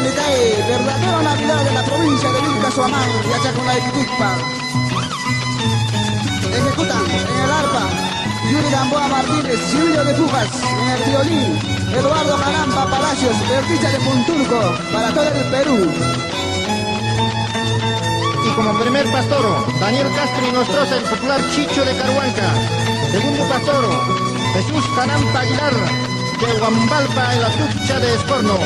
Tecay, verdadera Navidad de la provincia de Vilcas, Huamanmarca y Ayacucho. Ejecutan en el arpa Yuri Gamboa Martínez, Silvio de Pujas, en el violín Eduardo Jarampa Palacios, artista de Punturco, para todo el Perú. Y como primer pastoro, Daniel Castro y Nostroza, el popular Chicho de Caruanca. Segundo pastoro, Jesús Jarampa Aguilar, de Huambalpa, en la Tucha de Escorno.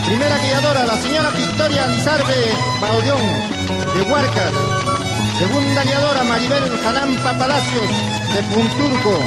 Primera guiadora, la señora Victoria Lizarbe Baudión, de Huarcas. Segunda guiadora, Maribel Jarampa Palacios, de Punturco.